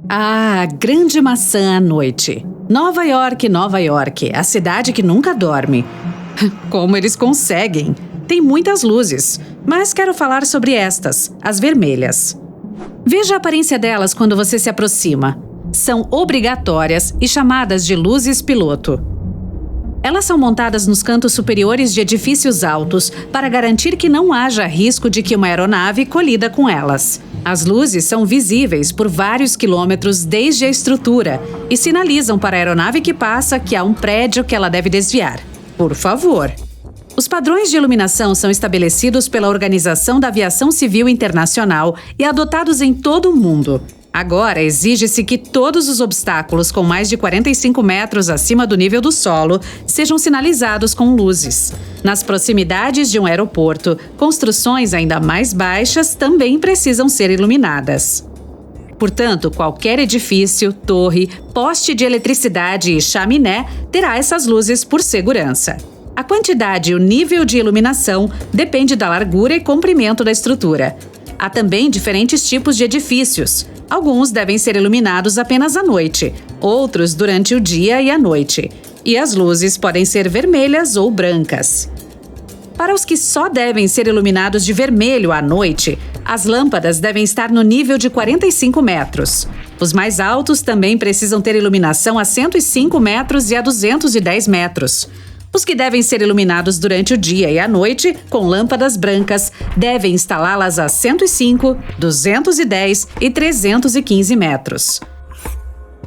Ah, grande maçã à noite. Nova York, Nova York, a cidade que nunca dorme. Como eles conseguem? Tem muitas luzes, mas quero falar sobre estas, as vermelhas. Veja a aparência delas quando você se aproxima. São obrigatórias e chamadas de luzes piloto. Elas são montadas nos cantos superiores de edifícios altos para garantir que não haja risco de que uma aeronave colida com elas. As luzes são visíveis por vários quilômetros desde a estrutura e sinalizam para a aeronave que passa que há um prédio que ela deve desviar. Por favor. Os padrões de iluminação são estabelecidos pela Organização da Aviação Civil Internacional e adotados em todo o mundo. Agora, exige-se que todos os obstáculos com mais de 45 metros acima do nível do solo sejam sinalizados com luzes. Nas proximidades de um aeroporto, construções ainda mais baixas também precisam ser iluminadas. Portanto, qualquer edifício, torre, poste de eletricidade e chaminé terá essas luzes por segurança. A quantidade e o nível de iluminação depende da largura e comprimento da estrutura. Há também diferentes tipos de edifícios. Alguns devem ser iluminados apenas à noite, outros durante o dia e à noite. E as luzes podem ser vermelhas ou brancas. Para os que só devem ser iluminados de vermelho à noite, as lâmpadas devem estar no nível de 45 metros. Os mais altos também precisam ter iluminação a 105 metros e a 210 metros. Os que devem ser iluminados durante o dia e à noite, com lâmpadas brancas, devem instalá-las a 105, 210 e 315 metros.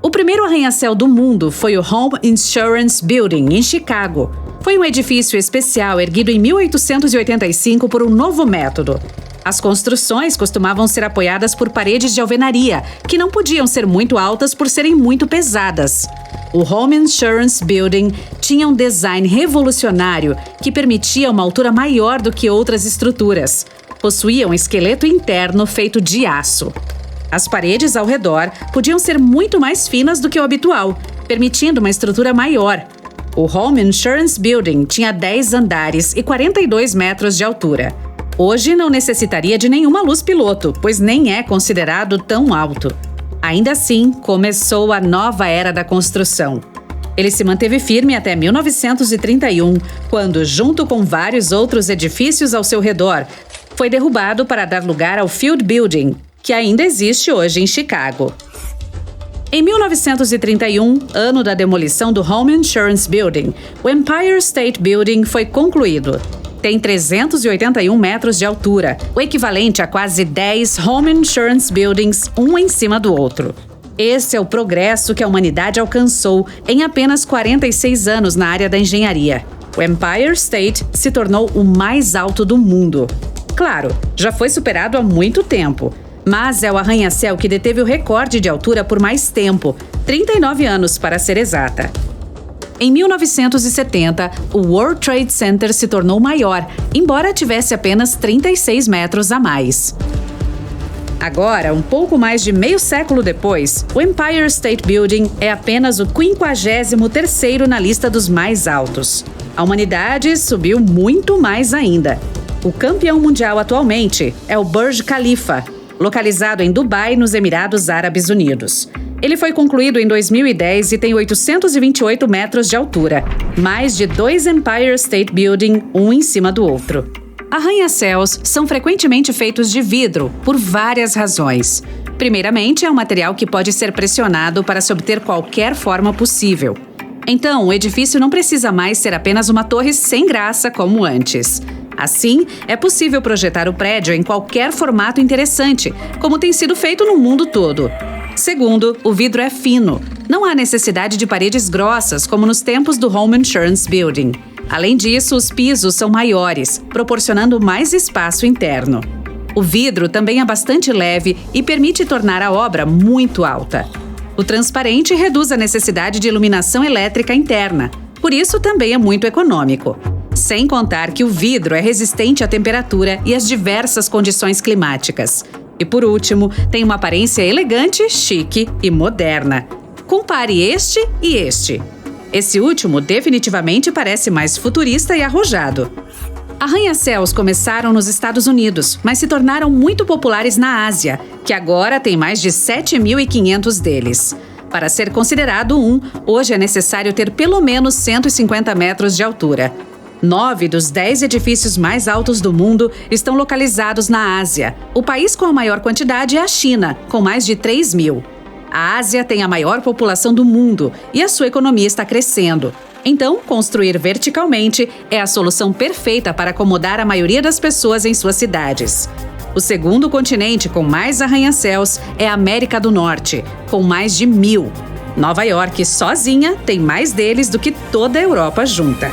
O primeiro arranha-céu do mundo foi o Home Insurance Building, em Chicago. Foi um edifício especial erguido em 1885 por um novo método. As construções costumavam ser apoiadas por paredes de alvenaria, que não podiam ser muito altas por serem muito pesadas. O Home Insurance Building tinha um design revolucionário que permitia uma altura maior do que outras estruturas. Possuía um esqueleto interno feito de aço. As paredes ao redor podiam ser muito mais finas do que o habitual, permitindo uma estrutura maior. O Home Insurance Building tinha 10 andares e 42 metros de altura. Hoje não necessitaria de nenhuma luz piloto, pois nem é considerado tão alto. Ainda assim, começou a nova era da construção. Ele se manteve firme até 1931, quando, junto com vários outros edifícios ao seu redor, foi derrubado para dar lugar ao Field Building, que ainda existe hoje em Chicago. Em 1931, ano da demolição do Home Insurance Building, o Empire State Building foi concluído. Tem 381 metros de altura, o equivalente a quase 10 Home Insurance Buildings, um em cima do outro. Esse é o progresso que a humanidade alcançou em apenas 46 anos na área da engenharia. O Empire State se tornou o mais alto do mundo. Claro, já foi superado há muito tempo, mas é o arranha-céu que deteve o recorde de altura por mais tempo, 39 anos para ser exata. Em 1970, o World Trade Center se tornou maior, embora tivesse apenas 36 metros a mais. Agora, um pouco mais de meio século depois, o Empire State Building é apenas o 53º na lista dos mais altos. A humanidade subiu muito mais ainda. O campeão mundial atualmente é o Burj Khalifa, localizado em Dubai, nos Emirados Árabes Unidos. Ele foi concluído em 2010 e tem 828 metros de altura, mais de 2 Empire State Building, um em cima do outro. Arranha-céus são frequentemente feitos de vidro, por várias razões. Primeiramente, é um material que pode ser pressionado para se obter qualquer forma possível. Então, o edifício não precisa mais ser apenas uma torre sem graça como antes. Assim, é possível projetar o prédio em qualquer formato interessante, como tem sido feito no mundo todo. Segundo, o vidro é fino. Não há necessidade de paredes grossas, como nos tempos do Home Insurance Building. Além disso, os pisos são maiores, proporcionando mais espaço interno. O vidro também é bastante leve e permite tornar a obra muito alta. O transparente reduz a necessidade de iluminação elétrica interna, por isso também é muito econômico. Sem contar que o vidro é resistente à temperatura e às diversas condições climáticas. E por último, tem uma aparência elegante, chique e moderna. Compare este e este. Esse último definitivamente parece mais futurista e arrojado. Arranha-céus começaram nos Estados Unidos, mas se tornaram muito populares na Ásia, que agora tem mais de 7.500 deles. Para ser considerado um, hoje é necessário ter pelo menos 150 metros de altura. 9 dos 10 edifícios mais altos do mundo estão localizados na Ásia. O país com a maior quantidade é a China, com mais de 3.000. A Ásia tem a maior população do mundo e a sua economia está crescendo. Então, construir verticalmente é a solução perfeita para acomodar a maioria das pessoas em suas cidades. O segundo continente com mais arranha-céus é a América do Norte, com mais de 1.000. Nova York, sozinha, tem mais deles do que toda a Europa junta.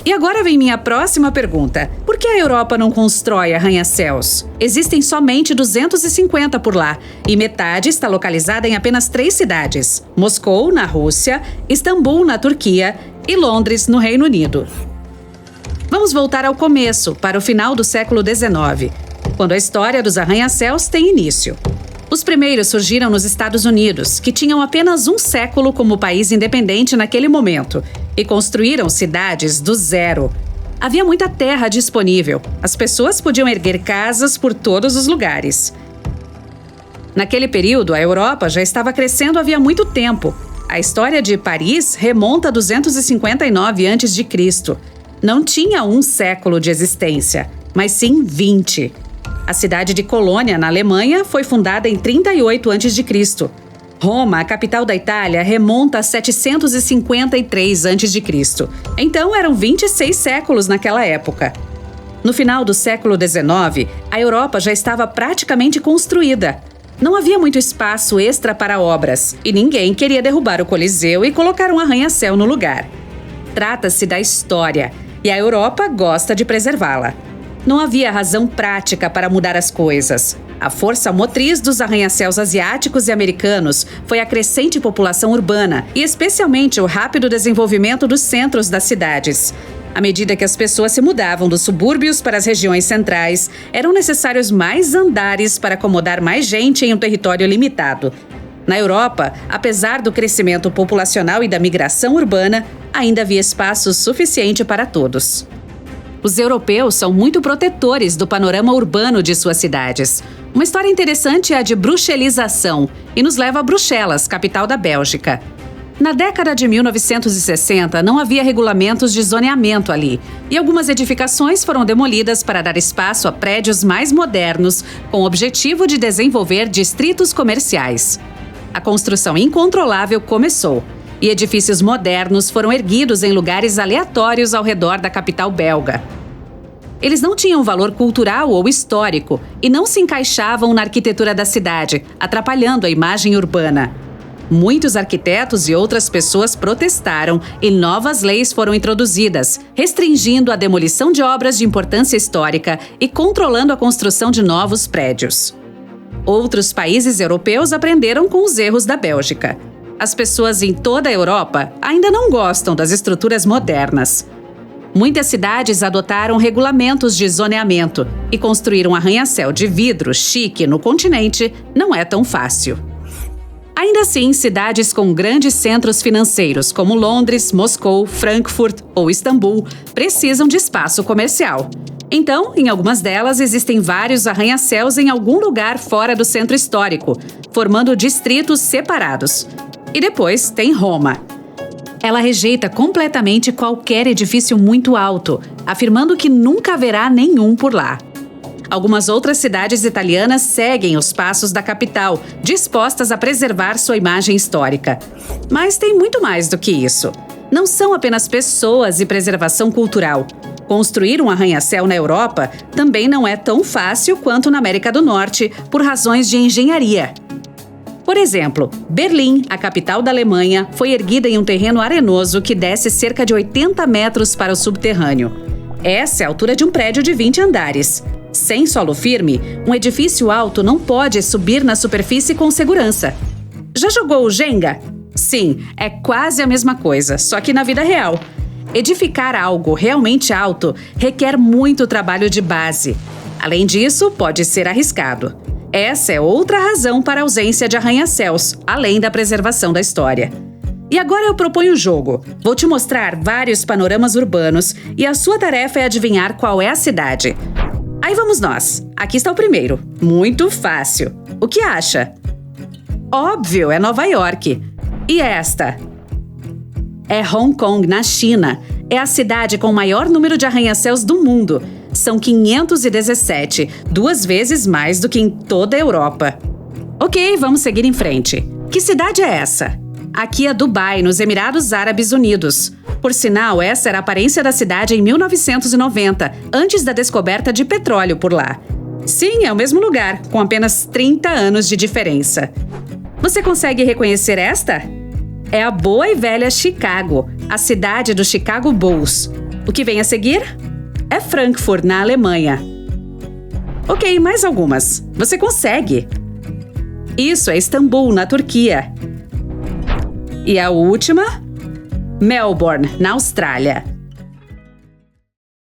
E agora vem minha próxima pergunta. Por que a Europa não constrói arranha-céus? Existem somente 250 por lá, e metade está localizada em apenas 3 cidades: Moscou, na Rússia, Istambul, na Turquia, e Londres, no Reino Unido. Vamos voltar ao começo, para o final do século XIX, quando a história dos arranha-céus tem início. Os primeiros surgiram nos Estados Unidos, que tinham apenas um século como país independente naquele momento, e construíram cidades do zero. Havia muita terra disponível. As pessoas podiam erguer casas por todos os lugares. Naquele período, a Europa já estava crescendo havia muito tempo. A história de Paris remonta a 259 a.C. Não tinha um século de existência, mas sim 20. A cidade de Colônia, na Alemanha, foi fundada em 38 a.C. Roma, a capital da Itália, remonta a 753 a.C. Então eram 26 séculos naquela época. No final do século XIX, a Europa já estava praticamente construída. Não havia muito espaço extra para obras, e ninguém queria derrubar o Coliseu e colocar um arranha-céu no lugar. Trata-se da história, e a Europa gosta de preservá-la. Não havia razão prática para mudar as coisas. A força motriz dos arranha-céus asiáticos e americanos foi a crescente população urbana e especialmente o rápido desenvolvimento dos centros das cidades. À medida que as pessoas se mudavam dos subúrbios para as regiões centrais, eram necessários mais andares para acomodar mais gente em um território limitado. Na Europa, apesar do crescimento populacional e da migração urbana, ainda havia espaço suficiente para todos. Os europeus são muito protetores do panorama urbano de suas cidades. Uma história interessante é a de bruxelização e nos leva a Bruxelas, capital da Bélgica. Na década de 1960, não havia regulamentos de zoneamento ali, e algumas edificações foram demolidas para dar espaço a prédios mais modernos, com o objetivo de desenvolver distritos comerciais. A construção incontrolável começou, e edifícios modernos foram erguidos em lugares aleatórios ao redor da capital belga. Eles não tinham valor cultural ou histórico e não se encaixavam na arquitetura da cidade, atrapalhando a imagem urbana. Muitos arquitetos e outras pessoas protestaram e novas leis foram introduzidas, restringindo a demolição de obras de importância histórica e controlando a construção de novos prédios. Outros países europeus aprenderam com os erros da Bélgica. As pessoas em toda a Europa ainda não gostam das estruturas modernas. Muitas cidades adotaram regulamentos de zoneamento e construir um arranha-céu de vidro chique no continente não é tão fácil. Ainda assim, cidades com grandes centros financeiros como Londres, Moscou, Frankfurt ou Istambul precisam de espaço comercial. Então, em algumas delas existem vários arranha-céus em algum lugar fora do centro histórico, formando distritos separados. E depois tem Roma. Ela rejeita completamente qualquer edifício muito alto, afirmando que nunca haverá nenhum por lá. Algumas outras cidades italianas seguem os passos da capital, dispostas a preservar sua imagem histórica. Mas tem muito mais do que isso. Não são apenas pessoas e preservação cultural. Construir um arranha-céu na Europa também não é tão fácil quanto na América do Norte, por razões de engenharia. Por exemplo, Berlim, a capital da Alemanha, foi erguida em um terreno arenoso que desce cerca de 80 metros para o subterrâneo. Essa é a altura de um prédio de 20 andares. Sem solo firme, um edifício alto não pode subir na superfície com segurança. Já jogou o Jenga? Sim, é quase a mesma coisa, só que na vida real. Edificar algo realmente alto requer muito trabalho de base. Além disso, pode ser arriscado. Essa é outra razão para a ausência de arranha-céus, além da preservação da história. E agora eu proponho o jogo. Vou te mostrar vários panoramas urbanos e a sua tarefa é adivinhar qual é a cidade. Aí vamos nós. Aqui está o primeiro. Muito fácil. O que acha? Óbvio, é Nova York. E esta? É Hong Kong, na China. É a cidade com o maior número de arranha-céus do mundo. São 517, 2 vezes mais do que em toda a Europa. Ok, vamos seguir em frente. Que cidade é essa? Aqui é Dubai, nos Emirados Árabes Unidos. Por sinal, essa era a aparência da cidade em 1990, antes da descoberta de petróleo por lá. Sim, é o mesmo lugar, com apenas 30 anos de diferença. Você consegue reconhecer esta? É a boa e velha Chicago, a cidade do Chicago Bulls. O que vem a seguir? É Frankfurt, na Alemanha. Ok, mais algumas. Você consegue. Isso é Istambul, na Turquia. E a última? Melbourne, na Austrália.